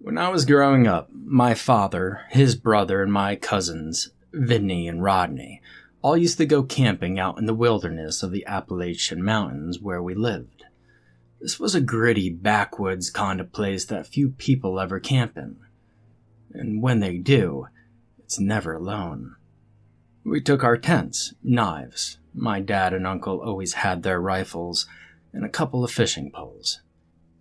When I was growing up, my father, his brother, and my cousins, Vinny and Rodney, all used to go camping out in the wilderness of the Appalachian Mountains where we lived. This was a gritty, backwoods kind of place that few people ever camp in. And when they do, it's never alone. We took our tents, knives, my dad and uncle always had their rifles, and a couple of fishing poles.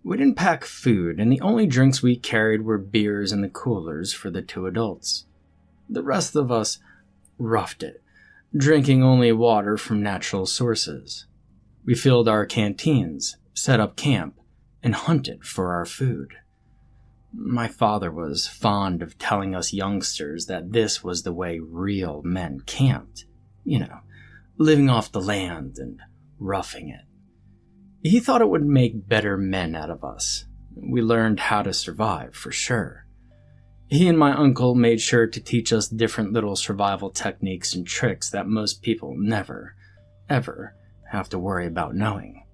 We didn't pack food, and the only drinks we carried were beers in the coolers for the two adults. The rest of us roughed it, drinking only water from natural sources. We filled our canteens, set up camp, and hunted for our food. My father was fond of telling us youngsters that this was the way real men camped. Living off the land and roughing it. He thought it would make better men out of us. We learned how to survive, for sure. He and my uncle made sure to teach us different little survival techniques and tricks that most people never, ever have to worry about knowing.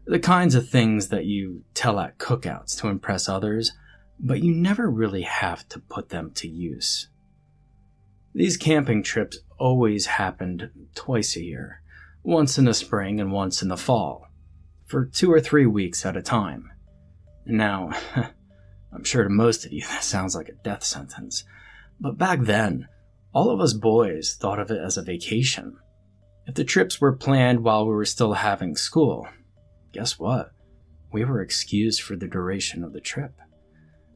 The kinds of things that you tell at cookouts to impress others, but you never really have to put them to use. These camping trips always happened twice a year. Once in the spring and once in the fall, for 2 or 3 weeks at a time. Now, I'm sure to most of you that sounds like a death sentence, but back then, all of us boys thought of it as a vacation. If the trips were planned while we were still having school, guess what? We were excused for the duration of the trip.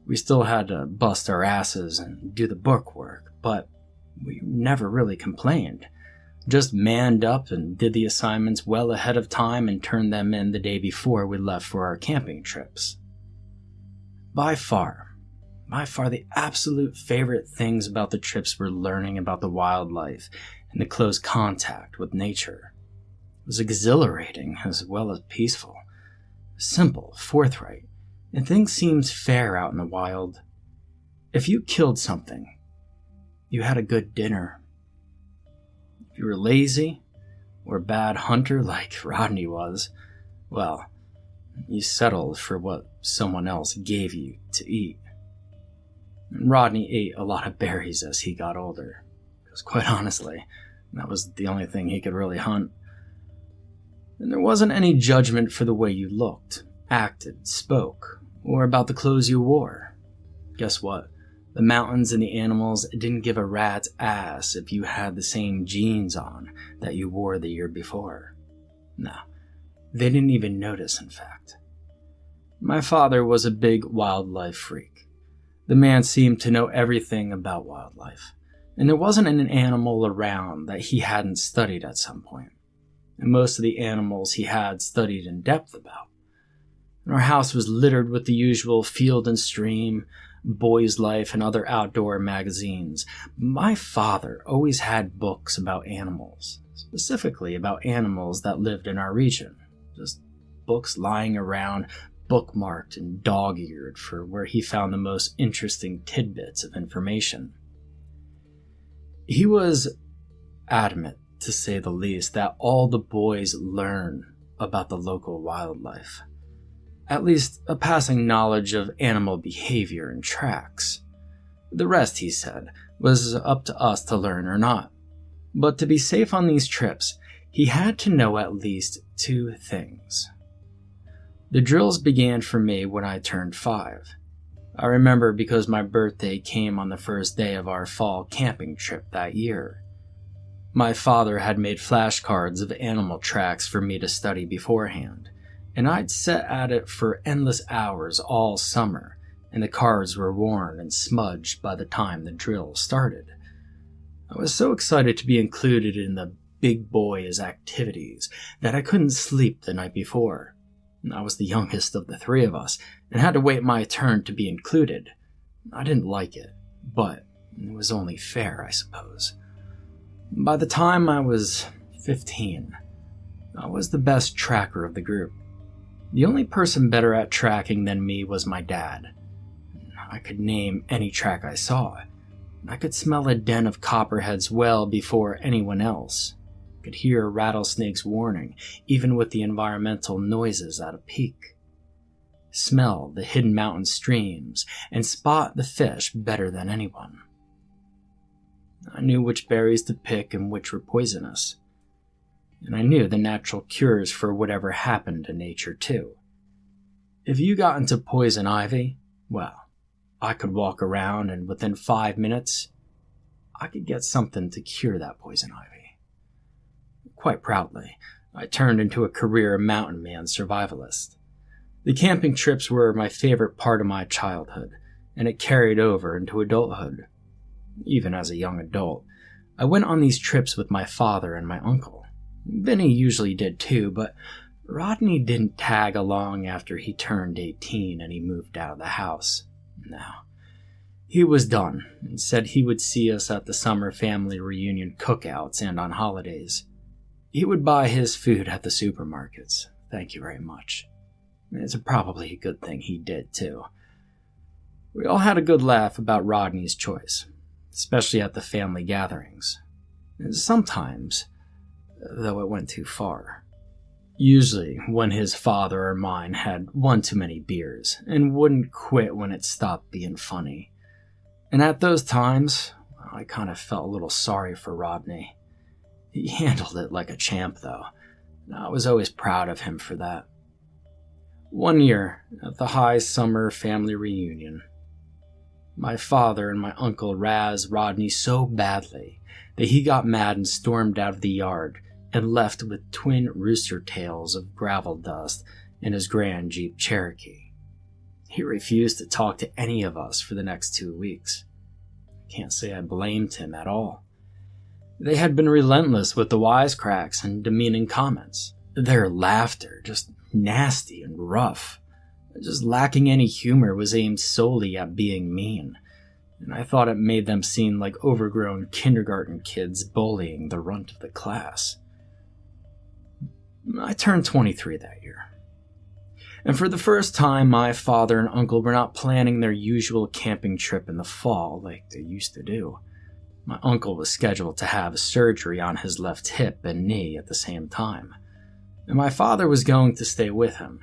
We still had to bust our asses and do the book work, but we never really complained. Just manned up and did the assignments well ahead of time and turned them in the day before we left for our camping trips. By far the absolute favorite things about the trips were learning about the wildlife and the close contact with nature. It was exhilarating as well as peaceful, simple, forthright, and things seemed fair out in the wild. If you killed something, you had a good dinner. If you were lazy, or a bad hunter like Rodney was, well, you settled for what someone else gave you to eat. And Rodney ate a lot of berries as he got older, because quite honestly, that was the only thing he could really hunt. And there wasn't any judgment for the way you looked, acted, spoke, or about the clothes you wore. Guess what? The mountains and the animals didn't give a rat's ass if you had the same jeans on that you wore the year before. No, they didn't even notice, in fact. My father was a big wildlife freak. The man seemed to know everything about wildlife, and there wasn't an animal around that he hadn't studied at some point. And most of the animals he had studied in depth about. And our house was littered with the usual Field and Stream, Boy's Life, and other outdoor magazines. My father always had books about animals, specifically about animals that lived in our region. Just books lying around, bookmarked and dog-eared for where he found the most interesting tidbits of information. He was adamant, to say the least, that all the boys learn about the local wildlife. At least a passing knowledge of animal behavior and tracks. The rest, he said, was up to us to learn or not. But to be safe on these trips, he had to know at least 2 things. The drills began for me when I turned 5. I remember because my birthday came on the first day of our fall camping trip that year. My father had made flashcards of animal tracks for me to study beforehand, and I'd sat at it for endless hours all summer, and the cards were worn and smudged by the time the drill started. I was so excited to be included in the big boys' activities that I couldn't sleep the night before. I was the youngest of the 3 of us, and had to wait my turn to be included. I didn't like it, but it was only fair, I suppose. By the time I was 15, I was the best tracker of the group. The only person better at tracking than me was my dad. I could name any track I saw. I could smell a den of copperheads well before anyone else. I could hear a rattlesnake's warning, even with the environmental noises at a peak. smell the hidden mountain streams, and spot the fish better than anyone. I knew which berries to pick and which were poisonous. And I knew the natural cures for whatever happened in nature too. If you got into poison ivy, well, I could walk around and within 5 minutes, I could get something to cure that poison ivy. Quite proudly, I turned into a career mountain man survivalist. The camping trips were my favorite part of my childhood, and it carried over into adulthood. Even as a young adult, I went on these trips with my father and my uncle. Vinny usually did too, but Rodney didn't tag along after he turned 18 and he moved out of the house. No. He was done and said he would see us at the summer family reunion cookouts and on holidays. He would buy his food at the supermarkets. Thank you very much. It's probably a good thing he did too. We all had a good laugh about Rodney's choice, especially at the family gatherings. Sometimes, though, it went too far. Usually when his father or mine had one too many beers and wouldn't quit when it stopped being funny. And at those times, I kind of felt a little sorry for Rodney. He handled it like a champ, though, and I was always proud of him for that. One year, at the high summer family reunion, my father and my uncle razzed Rodney so badly that he got mad and stormed out of the yard and left with twin rooster tails of gravel dust in his grand Jeep Cherokee. He refused to talk to any of us for the next 2 weeks. Can't say I blamed him at all. They had been relentless with the wisecracks and demeaning comments. Their laughter, just nasty and rough, just lacking any humor, was aimed solely at being mean, and I thought it made them seem like overgrown kindergarten kids bullying the runt of the class. I turned 23 that year, and for the first time my father and uncle were not planning their usual camping trip in the fall like they used to do. My uncle was scheduled to have surgery on his left hip and knee at the same time, and my father was going to stay with him.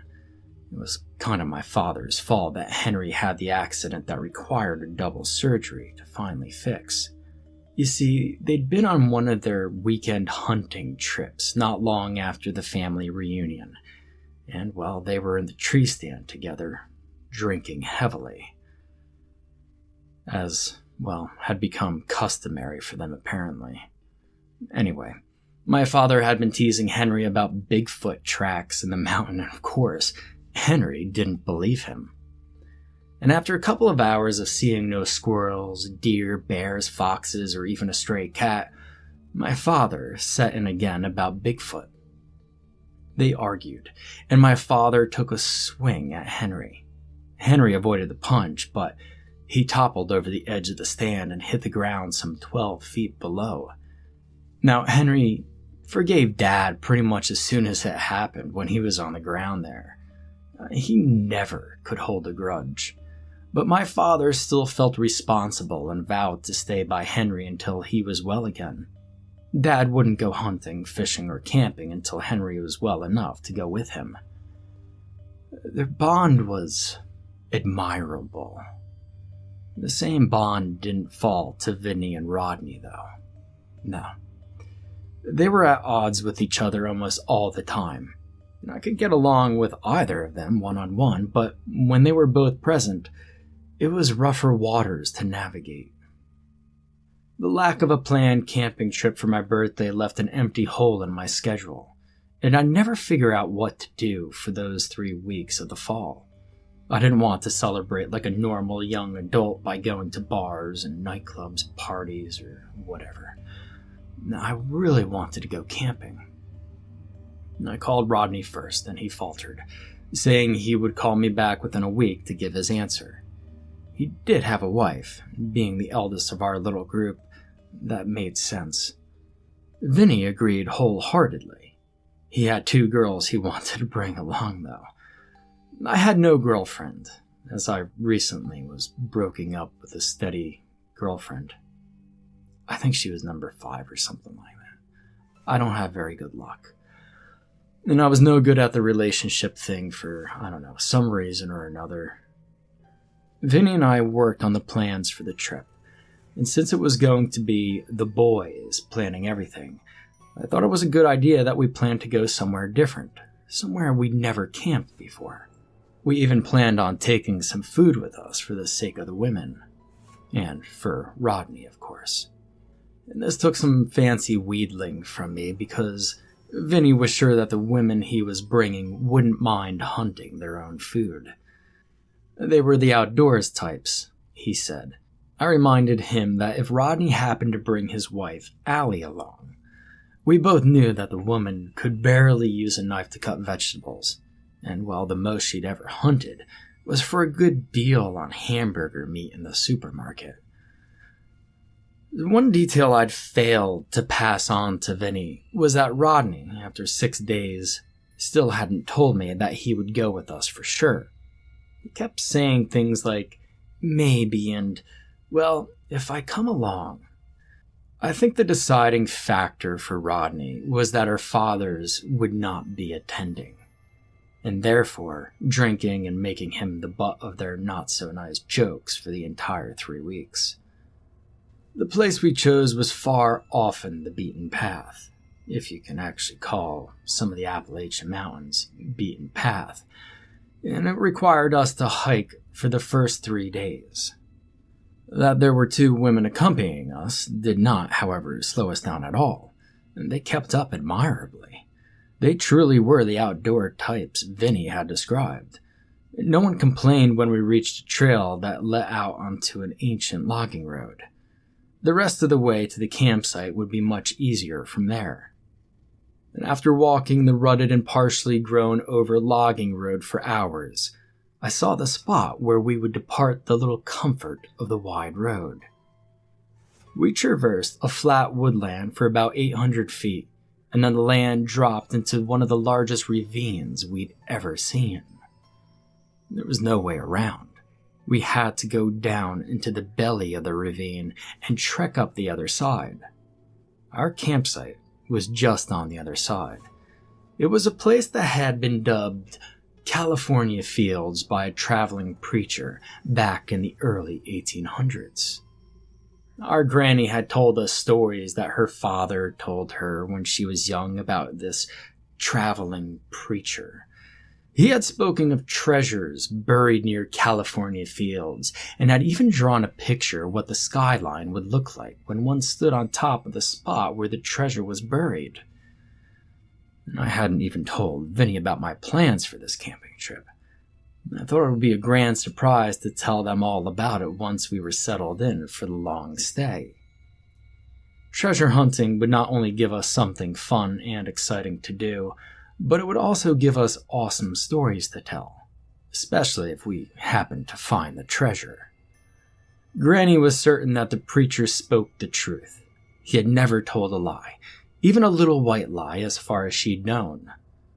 It was kind of my father's fault that Henry had the accident that required a double surgery to finally fix. You see, they'd been on one of their weekend hunting trips not long after the family reunion, and, well, they were in the tree stand together, drinking heavily. As, well, had become customary for them apparently. Anyway, my father had been teasing Henry about Bigfoot tracks in the mountain, and of course, Henry didn't believe him. And after a couple of hours of seeing no squirrels, deer, bears, foxes, or even a stray cat, my father set in again about Bigfoot. They argued, and my father took a swing at Henry. Henry avoided the punch, but he toppled over the edge of the stand and hit the ground some 12 feet below. Now, Henry forgave Dad pretty much as soon as it happened when he was on the ground there. He never could hold a grudge. But my father still felt responsible and vowed to stay by Henry until he was well again. Dad wouldn't go hunting, fishing, or camping until Henry was well enough to go with him. Their bond was admirable. The same bond didn't fall to Vinny and Rodney, though. No. They were at odds with each other almost all the time. I could get along with either of them one-on-one, but when they were both present, it was rougher waters to navigate. The lack of a planned camping trip for my birthday left an empty hole in my schedule, and I'd never figure out what to do for those 3 weeks of the fall. I didn't want to celebrate like a normal young adult by going to bars and nightclubs, parties, or whatever. I really wanted to go camping. I called Rodney first, and he faltered, saying he would call me back within a week to give his answer. He did have a wife. Being the eldest of our little group, that made sense. Vinny agreed wholeheartedly. He had 2 girls he wanted to bring along, though. I had no girlfriend, as I recently was broken up with a steady girlfriend. I think she was number 5 or something like that. I don't have very good luck. And I was no good at the relationship thing for, some reason or another. Vinny and I worked on the plans for the trip, and since it was going to be the boys planning everything, I thought it was a good idea that we planned to go somewhere different, somewhere we'd never camped before. We even planned on taking some food with us for the sake of the women, and for Rodney, of course. And this took some fancy wheedling from me because Vinny was sure that the women he was bringing wouldn't mind hunting their own food. They were the outdoors types, he said. I reminded him that if Rodney happened to bring his wife, Allie, along, we both knew that the woman could barely use a knife to cut vegetables, and while the most she'd ever hunted was for a good deal on hamburger meat in the supermarket. The one detail I'd failed to pass on to Vinny was that Rodney, after 6 days, still hadn't told me that he would go with us for sure. He kept saying things like, maybe, and, well, if I come along. I think the deciding factor for Rodney was that her fathers would not be attending, and therefore drinking and making him the butt of their not-so-nice jokes for the entire 3 weeks. The place we chose was far off in the beaten path, if you can actually call some of the Appalachian Mountains beaten path, and it required us to hike for the first 3 days. That there were 2 women accompanying us did not, however, slow us down at all, and they kept up admirably. They truly were the outdoor types Vinny had described. No one complained when we reached a trail that led out onto an ancient logging road. The rest of the way to the campsite would be much easier from there. And after walking the rutted and partially grown over logging road for hours, I saw the spot where we would depart the little comfort of the wide road. We traversed a flat woodland for about 800 feet, and then the land dropped into one of the largest ravines we'd ever seen. There was no way around. We had to go down into the belly of the ravine and trek up the other side. Our campsite was just on the other side. It was a place that had been dubbed California Fields by a traveling preacher back in the early 1800s. Our granny had told us stories that her father told her when she was young about this traveling preacher. He had spoken of treasures buried near California Fields and had even drawn a picture of what the skyline would look like when one stood on top of the spot where the treasure was buried. And I hadn't even told Vinny about my plans for this camping trip. I thought it would be a grand surprise to tell them all about it once we were settled in for the long stay. Treasure hunting would not only give us something fun and exciting to do, but it would also give us awesome stories to tell, especially if we happened to find the treasure. Granny was certain that the preacher spoke the truth. He had never told a lie, even a little white lie as far as she'd known.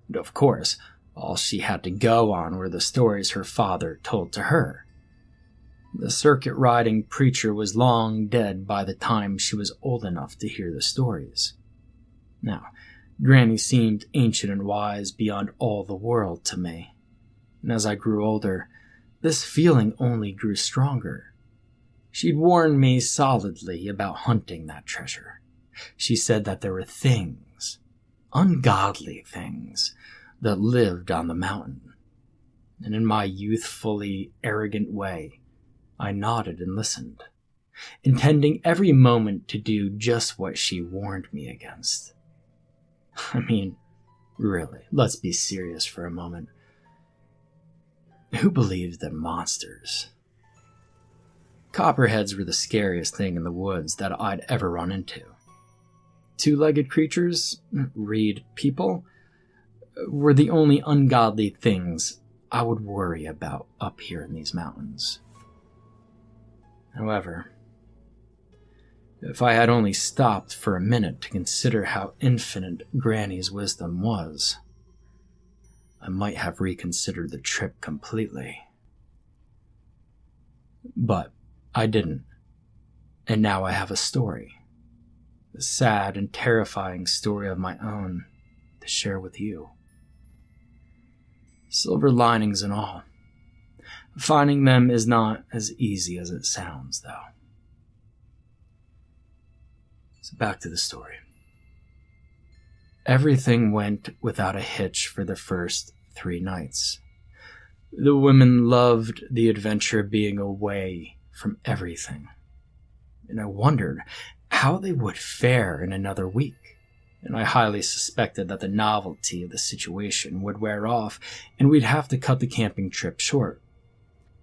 And of course, all she had to go on were the stories her father told to her. The circuit-riding preacher was long dead by the time she was old enough to hear the stories. Now, Granny seemed ancient and wise beyond all the world to me, and as I grew older, this feeling only grew stronger. She'd warned me solidly about hunting that treasure. She said that there were things, ungodly things, that lived on the mountain, and in my youthfully arrogant way, I nodded and listened, intending every moment to do just what she warned me against. I mean, really, let's be serious for a moment. Who believes in monsters? Copperheads were the scariest thing in the woods that I'd ever run into. 2-legged creatures, read people, were the only ungodly things I would worry about up here in these mountains. However, if I had only stopped for a minute to consider how infinite Granny's wisdom was, I might have reconsidered the trip completely. But I didn't, and now I have a story, a sad and terrifying story of my own to share with you. silver linings and all. Finding them is not as easy as it sounds, though. So back to the story. Everything went without a hitch for the first 3 nights. The women loved the adventure of being away from everything, and I wondered how they would fare in another week, and I highly suspected that the novelty of the situation would wear off and we'd have to cut the camping trip short.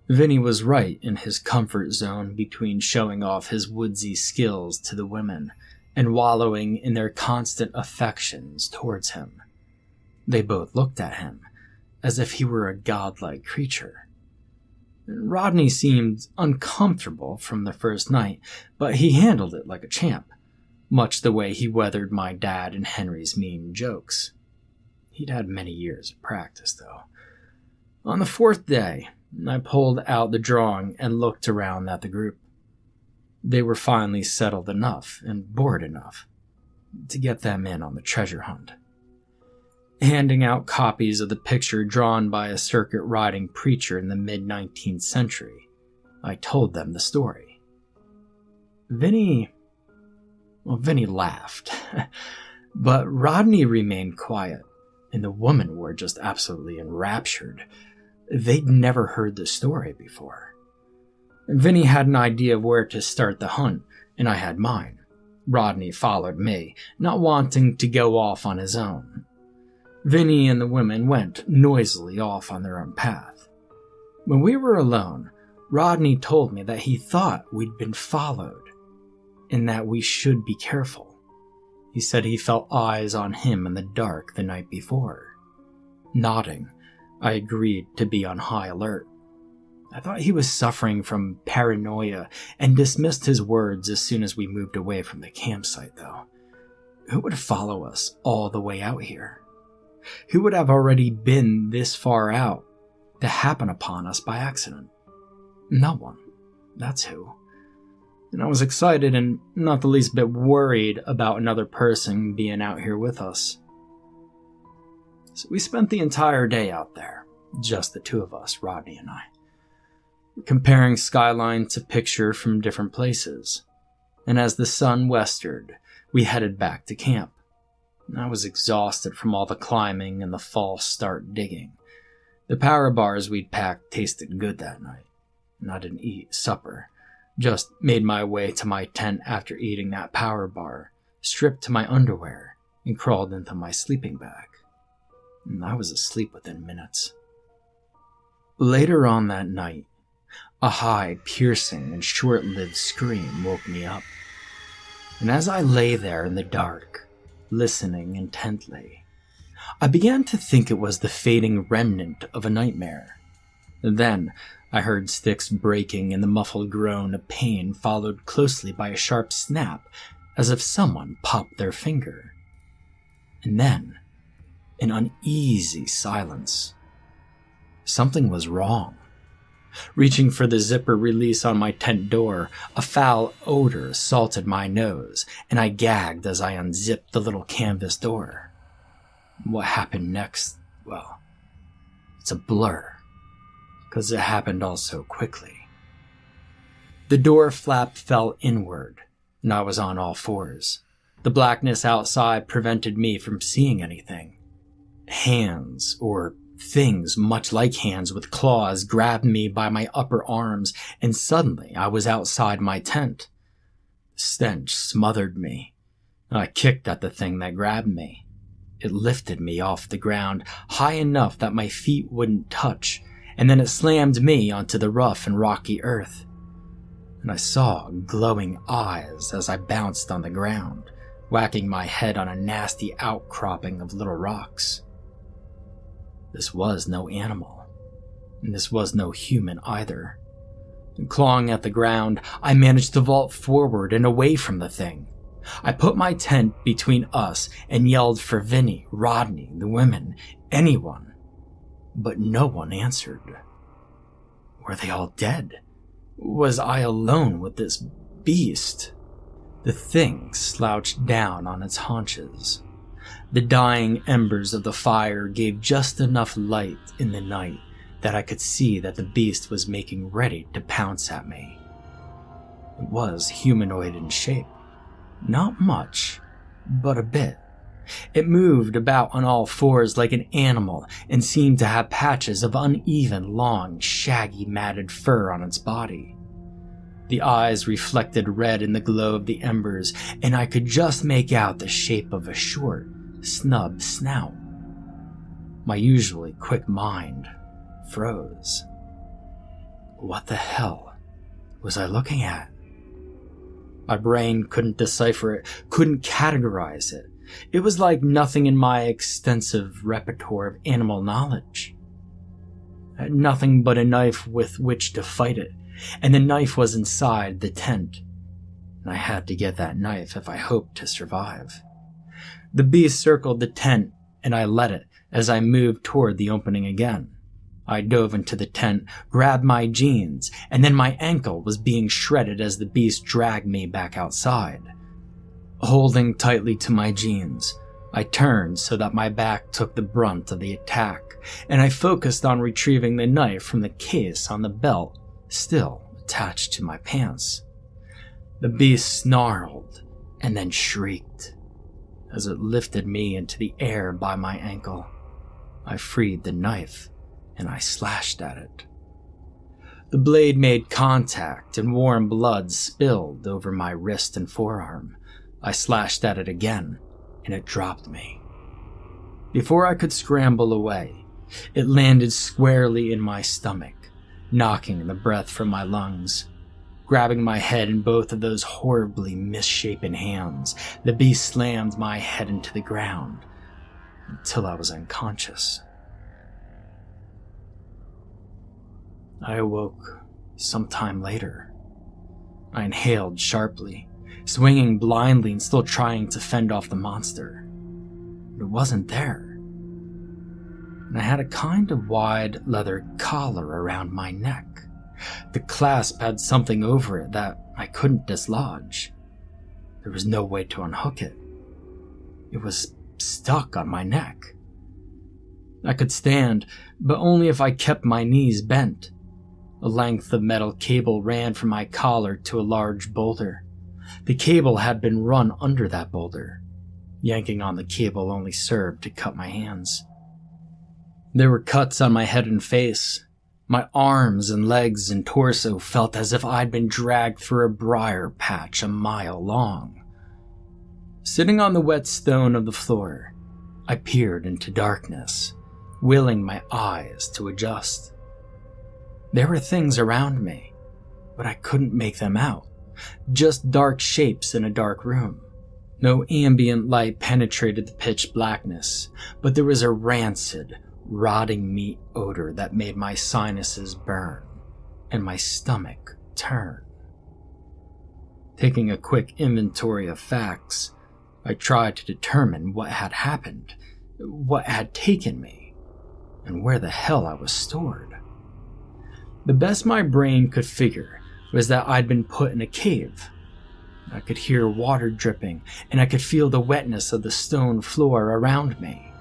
Vinny was right in his comfort zone between showing off his woodsy skills to the women and wallowing in their constant affections towards him. They both looked at him as if he were a godlike creature. Rodney seemed uncomfortable from the first night, but he handled it like a champ, much the way he weathered my dad and Henry's mean jokes. He'd had many years of practice, though. On the 4th day, I pulled out the drawing and looked around at the group. They were finally settled enough and bored enough to get them in on the treasure hunt. Handing out copies of the picture drawn by a circuit-riding preacher in the mid-19th century, I told them the story. Vinny laughed, but Rodney remained quiet, and the women were just absolutely enraptured. They'd never heard the story before. Vinny had an idea of where to start the hunt, and I had mine. Rodney followed me, not wanting to go off on his own. Vinny and the women went noisily off on their own path. When we were alone, Rodney told me that he thought we'd been followed, and that we should be careful. He said he felt eyes on him in the dark the night before. Nodding, I agreed to be on high alert. I thought he was suffering from paranoia and dismissed his words as soon as we moved away from the campsite, though. Who would follow us all the way out here? Who would have already been this far out to happen upon us by accident? No one. That's who. And I was excited and not the least bit worried about another person being out here with us. So we spent the entire day out there, just the 2 of us, Rodney and I, comparing skyline to picture from different places. And as the sun westered, we headed back to camp. I was exhausted from all the climbing and the false start digging. The power bars we'd packed tasted good that night, and I didn't eat supper. Just made my way to my tent after eating that power bar, stripped to my underwear, and crawled into my sleeping bag. And I was asleep within minutes. Later on that night, a high, piercing, and short-lived scream woke me up. And as I lay there in the dark, listening intently, I began to think it was the fading remnant of a nightmare. Then I heard sticks breaking and the muffled groan of pain followed closely by a sharp snap as if someone popped their finger. And then an uneasy silence. Something was wrong. Reaching for the zipper release on my tent door, a foul odor assaulted my nose, and I gagged as I unzipped the little canvas door. What happened next? Well, it's a blur, because it happened all so quickly. The door flap fell inward, and I was on all fours. The blackness outside prevented me from seeing anything. Hands, or things much like hands with claws, grabbed me by my upper arms, and suddenly I was outside my tent. The stench smothered me. I kicked at the thing that grabbed me. It lifted me off the ground high enough that my feet wouldn't touch, and then it slammed me onto the rough and rocky earth. And I saw glowing eyes as I bounced on the ground, whacking my head on a nasty outcropping of little rocks. This was no animal, and this was no human either. And clawing at the ground, I managed to vault forward and away from the thing. I put my tent between us and yelled for Vinny, Rodney, the women, anyone, but no one answered. Were they all dead? Was I alone with this beast? The thing slouched down on its haunches. The dying embers of the fire gave just enough light in the night that I could see that the beast was making ready to pounce at me. It was humanoid in shape. Not much, but a bit. It moved about on all fours like an animal and seemed to have patches of uneven, long, shaggy, matted fur on its body. The eyes reflected red in the glow of the embers, and I could just make out the shape of a short, snub snout. My usually quick mind froze. What the hell was I looking at? My brain couldn't decipher it, couldn't categorize it. It was like nothing in my extensive repertoire of animal knowledge. I had nothing but a knife with which to fight it, and the knife was inside the tent, and I had to get that knife if I hoped to survive. The beast circled the tent, and I let it as I moved toward the opening again. I dove into the tent, grabbed my jeans, and then my ankle was being shredded as the beast dragged me back outside. Holding tightly to my jeans, I turned so that my back took the brunt of the attack, and I focused on retrieving the knife from the case on the belt, still attached to my pants. The beast snarled and then shrieked. As it lifted me into the air by my ankle, I freed the knife and I slashed at it. The blade made contact and warm blood spilled over my wrist and forearm. I slashed at it again, and it dropped me. Before I could scramble away, it landed squarely in my stomach, knocking the breath from my lungs. Grabbing my head in both of those horribly misshapen hands, the beast slammed my head into the ground until I was unconscious. I awoke sometime later. I inhaled sharply, swinging blindly and still trying to fend off the monster. It wasn't there. And I had a kind of wide leather collar around my neck. The clasp had something over it that I couldn't dislodge. There was no way to unhook it. It was stuck on my neck. I could stand, but only if I kept my knees bent. A length of metal cable ran from my collar to a large boulder. The cable had been run under that boulder. Yanking on the cable only served to cut my hands. There were cuts on my head and face. My arms and legs and torso felt as if I'd been dragged through a briar patch a mile long. Sitting on the wet stone of the floor, I peered into darkness, willing my eyes to adjust. There were things around me, but I couldn't make them out. Just dark shapes in a dark room. No ambient light penetrated the pitch blackness, but there was a rancid, rotting meat odor that made my sinuses burn and my stomach turn. Taking a quick inventory of facts, I tried to determine what had happened, what had taken me, and where the hell I was stored. The best my brain could figure was that I'd been put in a cave. I could hear water dripping, and I could feel the wetness of the stone floor around me.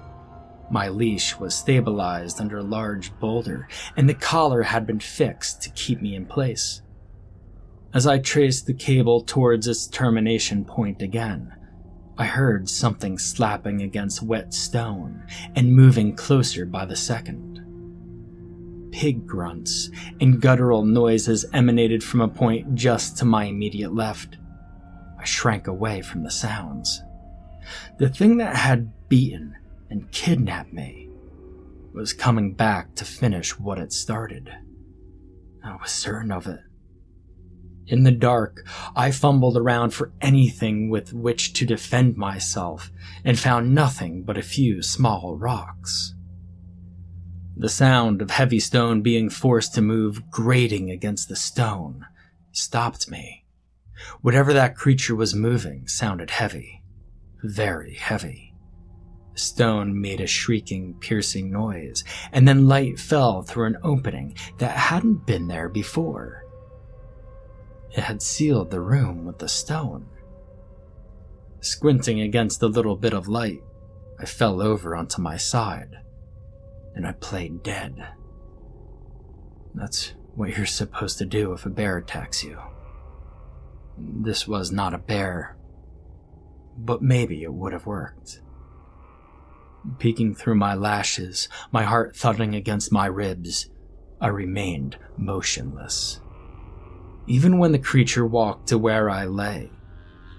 My leash was stabilized under a large boulder, and the collar had been fixed to keep me in place. As I traced the cable towards its termination point again, I heard something slapping against wet stone and moving closer by the second. Pig grunts and guttural noises emanated from a point just to my immediate left. I shrank away from the sounds. The thing that had beaten and kidnapped me was coming back to finish what it started. I was certain of it. In the dark, I fumbled around for anything with which to defend myself and found nothing but a few small rocks. The sound of heavy stone being forced to move, grating against the stone, stopped me. Whatever that creature was moving sounded heavy, very heavy. The stone made a shrieking, piercing noise, and then light fell through an opening that hadn't been there before. It had sealed the room with the stone. Squinting against the little bit of light, I fell over onto my side, and I played dead. That's what you're supposed to do if a bear attacks you. This was not a bear, but maybe it would have worked. Peeking through my lashes, my heart thudding against my ribs, I remained motionless. Even when the creature walked to where I lay,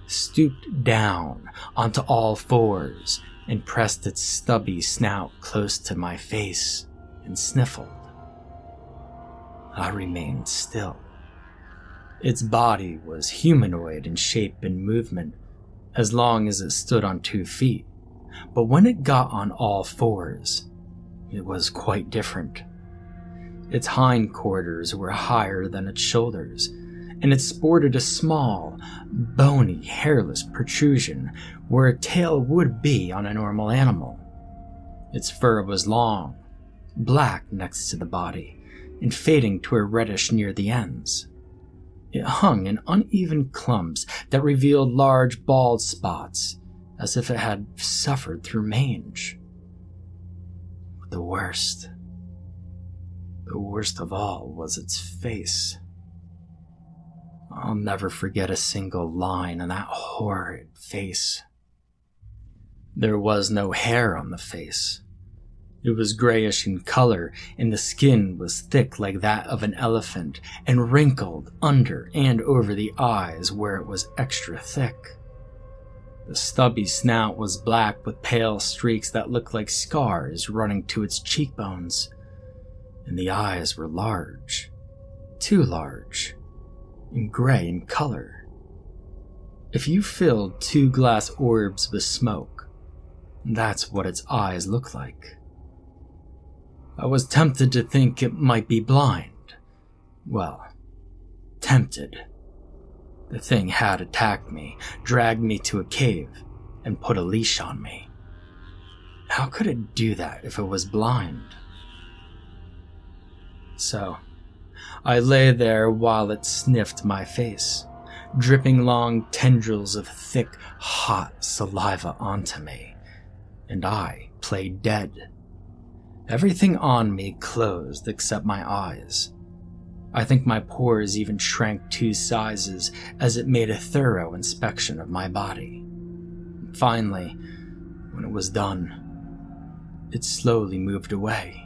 stooped down onto all fours, and pressed its stubby snout close to my face and sniffled, I remained still. Its body was humanoid in shape and movement as long as it stood on 2 feet, but when it got on all fours, it was quite different. Its hindquarters were higher than its shoulders, and it sported a small, bony, hairless protrusion where a tail would be on a normal animal. Its fur was long, black next to the body, and fading to a reddish near the ends. It hung in uneven clumps that revealed large bald spots, as if it had suffered through mange. But the worst of all was its face. I'll never forget a single line in that horrid face. There was no hair on the face. It was grayish in color, and the skin was thick like that of an elephant and wrinkled under and over the eyes where it was extra thick. The stubby snout was black with pale streaks that looked like scars running to its cheekbones, and the eyes were large, too large, and gray in color. If you filled 2 glass orbs with smoke, that's what its eyes looked like. I was tempted to think it might be blind. Well, tempted. The thing had attacked me, dragged me to a cave, and put a leash on me. How could it do that if it was blind? So, I lay there while it sniffed my face, dripping long tendrils of thick, hot saliva onto me, and I played dead. Everything on me closed except my eyes. I think my pores even shrank 2 sizes as it made a thorough inspection of my body. Finally, when it was done, it slowly moved away.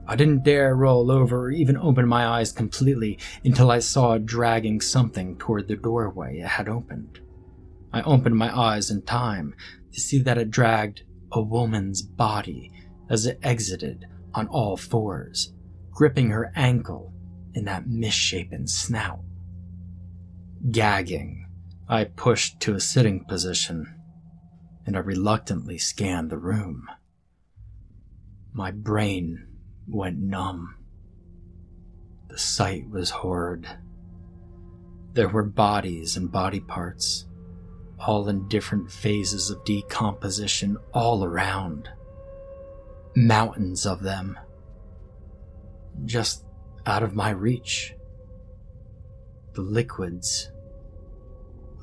I didn't dare roll over or even open my eyes completely until I saw it dragging something toward the doorway it had opened. I opened my eyes in time to see that it dragged a woman's body as it exited on all fours, gripping her ankle in that misshapen snout. Gagging, I pushed to a sitting position, and I reluctantly scanned the room. My brain went numb. The sight was horrid. There were bodies and body parts, all in different phases of decomposition all around. Mountains of them, just out of my reach. The liquids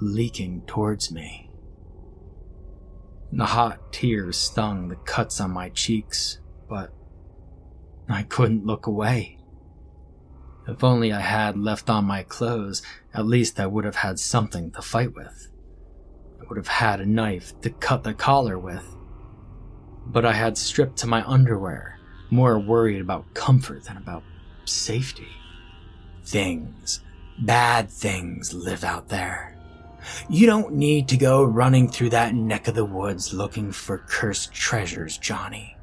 leaking towards me. The hot tears stung the cuts on my cheeks, but I couldn't look away. If only I had left on my clothes, at least I would have had something to fight with. I would have had a knife to cut the collar with. But I had stripped to my underwear, more worried about comfort than about safety. Things, bad things live out there. You don't need to go running through that neck of the woods looking for cursed treasures, Johnny.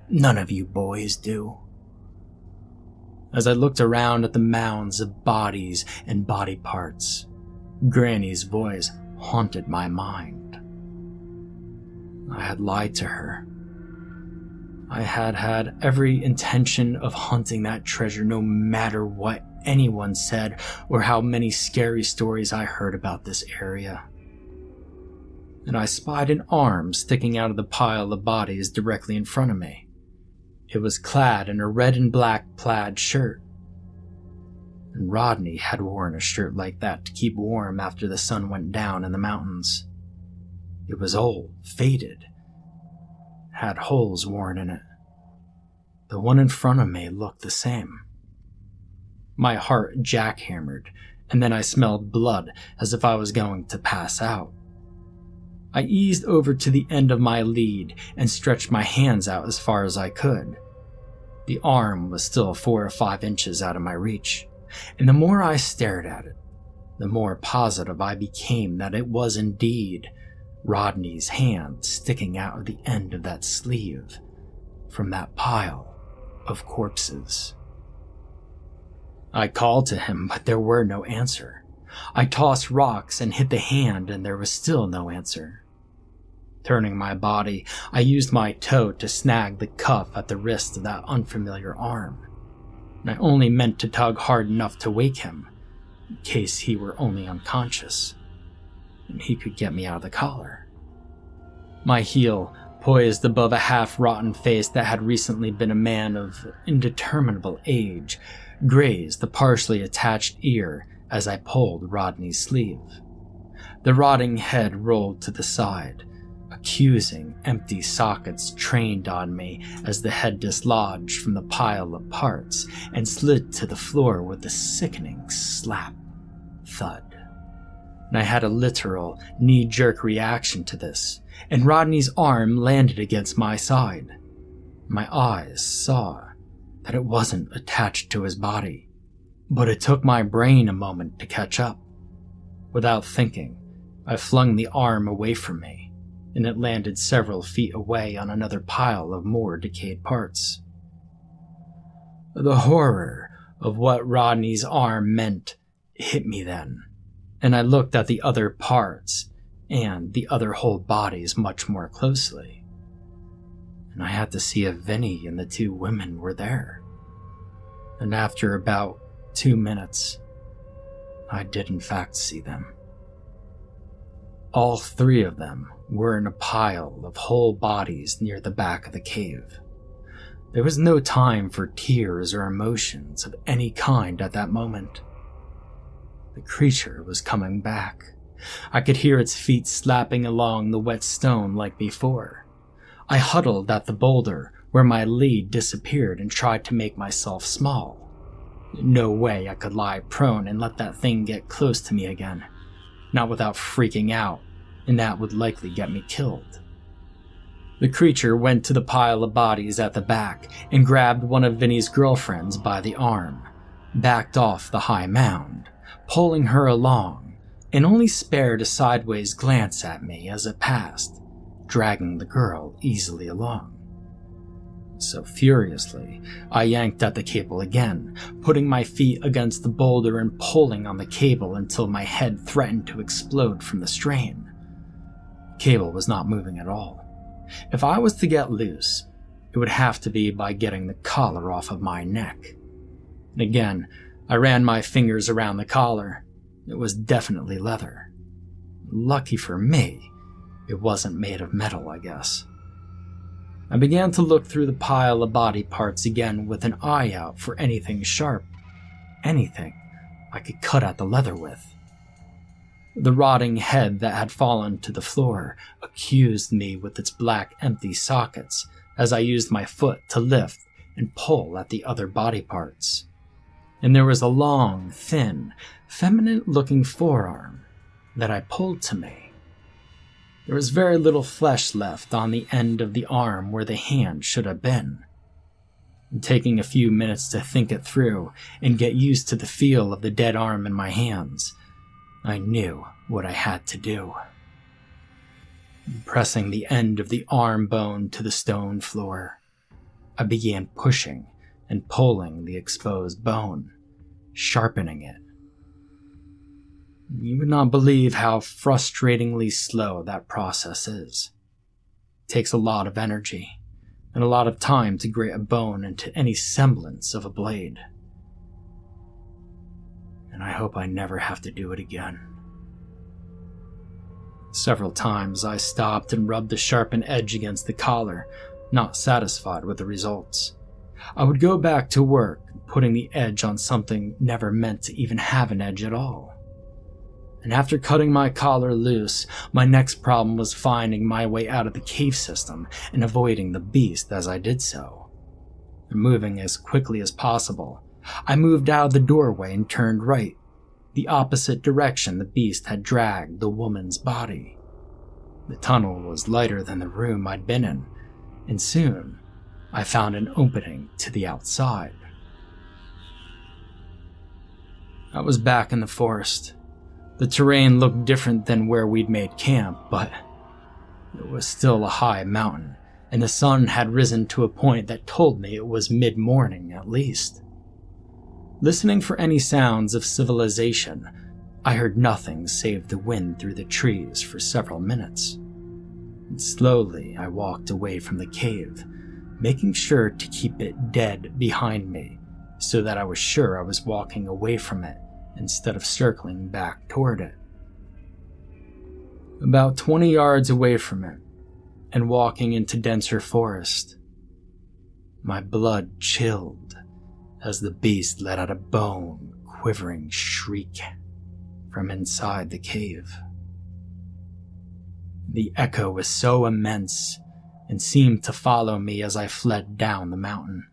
None of you boys do. As I looked around at the mounds of bodies and body parts, Granny's voice haunted my mind. I had lied to her. I had had every intention of hunting that treasure no matter what anyone said or how many scary stories I heard about this area. And I spied an arm sticking out of the pile of bodies directly in front of me. It was clad in a red and black plaid shirt. And Rodney had worn a shirt like that to keep warm after the sun went down in the mountains. It was old, faded, had holes worn in it. The one in front of me looked the same. My heart jackhammered, and then I smelled blood as if I was going to pass out. I eased over to the end of my lead and stretched my hands out as far as I could. The arm was still 4 or 5 inches out of my reach, and the more I stared at it, the more positive I became that it was indeed Rodney's hand sticking out of the end of that sleeve from that pile of corpses. I called to him, but there were no answer. I tossed rocks and hit the hand, and there was still no answer. Turning my body, I used my toe to snag the cuff at the wrist of that unfamiliar arm, and I only meant to tug hard enough to wake him, in case he were only unconscious, and he could get me out of the collar. My heel, poised above a half-rotten face that had recently been a man of indeterminable age, grazed the partially attached ear as I pulled Rodney's sleeve. The rotting head rolled to the side. Accusing, empty sockets trained on me as the head dislodged from the pile of parts and slid to the floor with a sickening slap, thud. And I had a literal knee-jerk reaction to this, and Rodney's arm landed against my side. My eyes saw that it wasn't attached to his body, but it took my brain a moment to catch up. Without thinking, I flung the arm away from me, and it landed several feet away on another pile of more decayed parts. The horror of what Rodney's arm meant hit me then, and I looked at the other parts and the other whole bodies much more closely. And I had to see if Vinny and the 2 women were there. And after about 2 minutes, I did in fact see them. All 3 of them were in a pile of whole bodies near the back of the cave. There was no time for tears or emotions of any kind at that moment. The creature was coming back. I could hear its feet slapping along the wet stone like before. I huddled at the boulder where my lead disappeared and tried to make myself small. No way I could lie prone and let that thing get close to me again. Not without freaking out, and that would likely get me killed. The creature went to the pile of bodies at the back and grabbed one of Vinny's girlfriends by the arm, backed off the high mound, pulling her along, and only spared a sideways glance at me as it passed, dragging the girl easily along. So furiously, I yanked at the cable again, putting my feet against the boulder and pulling on the cable until my head threatened to explode from the strain. The cable was not moving at all. If I was to get loose, it would have to be by getting the collar off of my neck. And again, I ran my fingers around the collar. It was definitely leather. Lucky for me, it wasn't made of metal, I guess. I began to look through the pile of body parts again with an eye out for anything sharp, anything I could cut at the leather with. The rotting head that had fallen to the floor accused me with its black empty sockets as I used my foot to lift and pull at the other body parts. And there was a long, thin, feminine-looking forearm that I pulled to me. There was very little flesh left on the end of the arm where the hand should have been. And taking a few minutes to think it through and get used to the feel of the dead arm in my hands, I knew what I had to do. Pressing the end of the arm bone to the stone floor, I began pushing and pulling the exposed bone, sharpening it. You would not believe how frustratingly slow that process is. It takes a lot of energy and a lot of time to grate a bone into any semblance of a blade. And I hope I never have to do it again. Several times I stopped and rubbed the sharpened edge against the collar, not satisfied with the results. I would go back to work, putting the edge on something never meant to even have an edge at all. and after cutting my collar loose, my next problem was finding my way out of the cave system and avoiding the beast as I did so. Moving as quickly as possible, I moved out of the doorway and turned right, the opposite direction the beast had dragged the woman's body. The tunnel was lighter than the room I'd been in, and soon I found an opening to the outside. I was back in the forest. The terrain looked different than where we'd made camp, but it was still a high mountain, and the sun had risen to a point that told me it was mid-morning at least. Listening for any sounds of civilization, I heard nothing save the wind through the trees for several minutes. And slowly I walked away from the cave, making sure to keep it dead behind me so that I was sure I was walking away from it instead of circling back toward it. About 20 yards away from it, and walking into denser forest, my blood chilled as the beast let out a bone-quivering shriek from inside the cave. The echo was so immense and seemed to follow me as I fled down the mountain.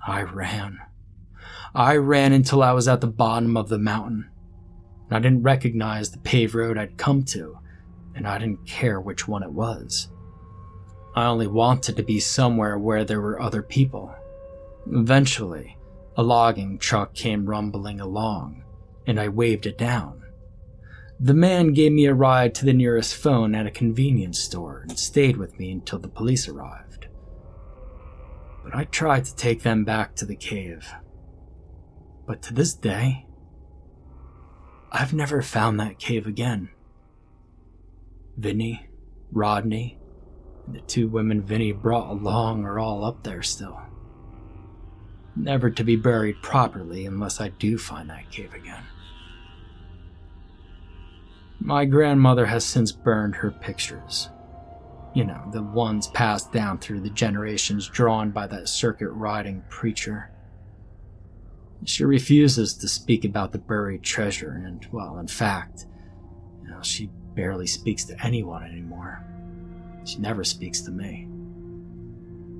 I ran until I was at the bottom of the mountain. I didn't recognize the paved road I'd come to, and I didn't care which one it was. I only wanted to be somewhere where there were other people. Eventually, a logging truck came rumbling along, and I waved it down. The man gave me a ride to the nearest phone at a convenience store and stayed with me until the police arrived. But I tried to take them back to the cave. But to this day, I've never found that cave again. Vinny, Rodney, and the two women Vinny brought along are all up there still. Never to be buried properly unless I do find that cave again. My grandmother has since burned her pictures. You know, the ones passed down through the generations drawn by that circuit-riding preacher. She refuses to speak about the buried treasure, and, well, in fact, she barely speaks to anyone anymore. She never speaks to me.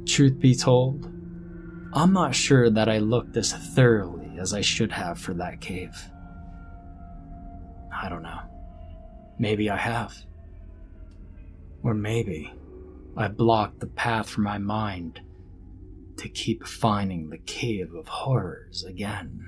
Truth be told, I'm not sure that I looked as thoroughly as I should have for that cave. I don't know. Maybe I have. Or maybe I blocked the path for my mind to keep finding the cave of horrors again.